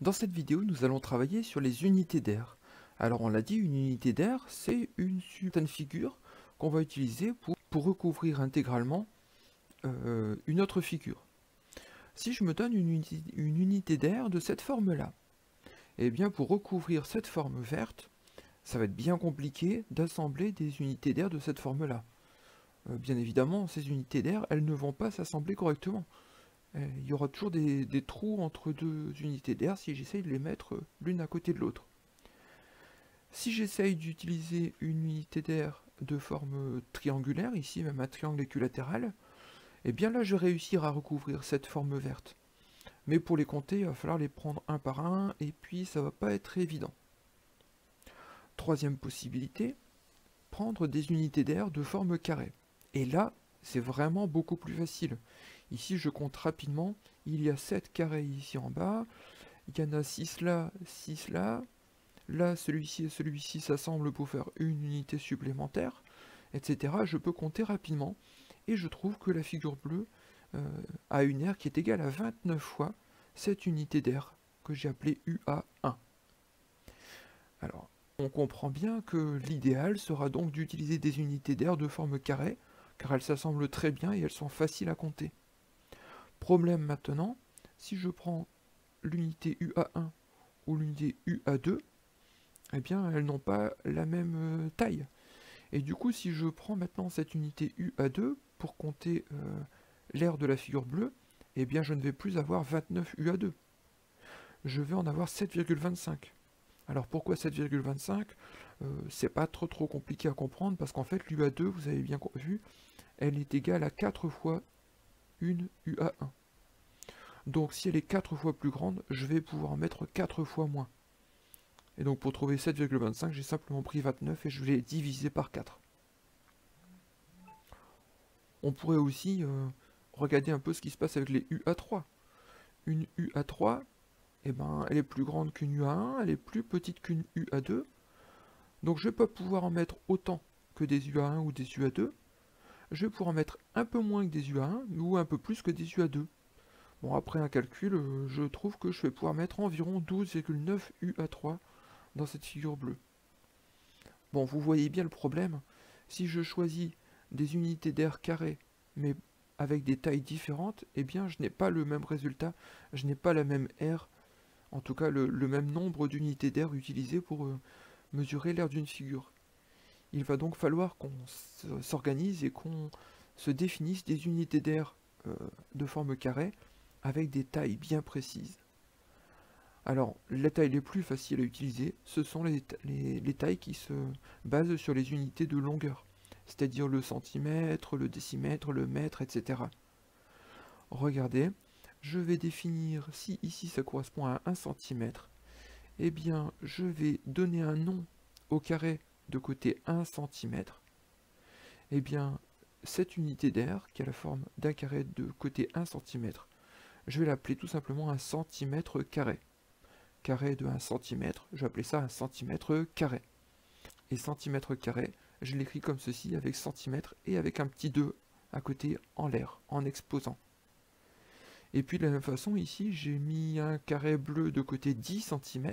Dans cette vidéo, nous allons travailler sur les unités d'air. Alors on l'a dit, une unité d'air, c'est une certaine figure qu'on va utiliser pour recouvrir intégralement une autre figure. Si je me donne une unité d'air de cette forme-là, eh bien pour recouvrir cette forme verte, ça va être bien compliqué d'assembler des unités d'air de cette forme-là. Bien évidemment, ces unités d'air, elles ne vont pas s'assembler correctement. Il y aura toujours des trous entre deux unités d'air si j'essaye de les mettre l'une à côté de l'autre. Si j'essaye d'utiliser une unité d'air de forme triangulaire, ici même un triangle équilatéral, et bien là je vais réussir à recouvrir cette forme verte. Mais pour les compter, il va falloir les prendre un par un, et puis ça va pas être évident. Troisième possibilité, prendre des unités d'air de forme carrée. Et là, c'est vraiment beaucoup plus facile. Ici, je compte rapidement, il y a 7 carrés ici en bas, il y en a 6 là, 6 là, là, celui-ci et celui-ci s'assemblent pour faire une unité supplémentaire, etc. Je peux compter rapidement, et je trouve que la figure bleue a une aire qui est égale à 29 fois cette unité d'air que j'ai appelée UA1. Alors, on comprend bien que l'idéal sera donc d'utiliser des unités d'air de forme carrée, car elles s'assemblent très bien et elles sont faciles à compter. Problème maintenant, si je prends l'unité UA1 ou l'unité UA2, eh bien elles n'ont pas la même taille. Et du coup, si je prends maintenant cette unité UA2 pour compter l'aire de la figure bleue, eh bien je ne vais plus avoir 29 UA2. Je vais en avoir 7,25. Alors pourquoi 7,25 C'est pas trop compliqué à comprendre parce qu'en fait l'UA2, vous avez bien vu, elle est égale à 4 fois une UA1. Donc si elle est 4 fois plus grande, je vais pouvoir en mettre 4 fois moins. Et donc pour trouver 7,25, j'ai simplement pris 29 et je l'ai divisé par 4. On pourrait aussi regarder un peu ce qui se passe avec les UA3. Une UA3, eh ben, elle est plus grande qu'une UA1, elle est plus petite qu'une UA2. Donc je ne vais pas pouvoir en mettre autant que des UA1 ou des UA2. Je vais pouvoir en mettre un peu moins que des UA1 ou un peu plus que des UA2. Bon, après un calcul, je trouve que je vais pouvoir mettre environ 12,9 UA3 dans cette figure bleue. Bon, vous voyez bien le problème. Si je choisis des unités d'air carrées, mais avec des tailles différentes, eh bien je n'ai pas le même résultat, je n'ai pas la même aire, en tout cas le même nombre d'unités d'air utilisées pour mesurer l'aire d'une figure. Il va donc falloir qu'on s'organise et qu'on se définisse des unités d'air de forme carrée avec des tailles bien précises. Alors, les tailles les plus faciles à utiliser, ce sont les tailles qui se basent sur les unités de longueur, c'est-à-dire le centimètre, le décimètre, le mètre, etc. Regardez, je vais définir, si ici ça correspond à 1 cm, eh bien je vais donner un nom au carré de côté 1 cm. Eh bien, cette unité d'air, qui a la forme d'un carré de côté 1 cm, je vais l'appeler tout simplement un centimètre carré. Carré de 1 cm, je vais appeler ça un centimètre carré. Et centimètre carré, je l'écris comme ceci, avec centimètre et avec un petit 2 à côté en l'air, en exposant. Et puis de la même façon, ici, j'ai mis un carré bleu de côté 10 cm.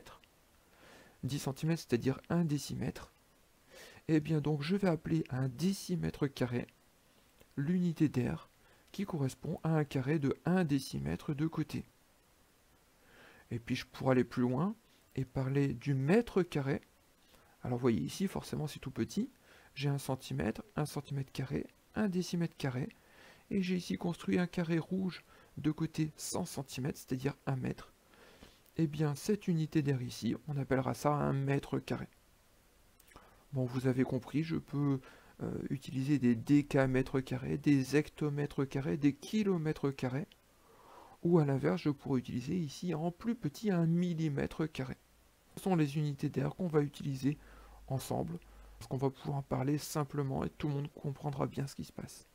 10 cm, c'est-à-dire 1 décimètre. Et bien donc, je vais appeler un décimètre carré l'unité d'air qui correspond à un carré de 1 décimètre de côté. Et puis je pourrais aller plus loin et parler du mètre carré. Alors vous voyez ici, forcément c'est tout petit. J'ai 1 centimètre carré, 1 décimètre carré. Et j'ai ici construit un carré rouge de côté 100 cm, c'est-à-dire 1 mètre. Et bien cette unité d'air ici, on appellera ça un mètre carré. Bon, vous avez compris, je peux utiliser des décamètres carrés, des hectomètres carrés, des kilomètres carrés. Ou à l'inverse, je pourrais utiliser ici en plus petit un millimètre carré. Ce sont les unités d'air qu'on va utiliser ensemble, parce qu'on va pouvoir en parler simplement et tout le monde comprendra bien ce qui se passe.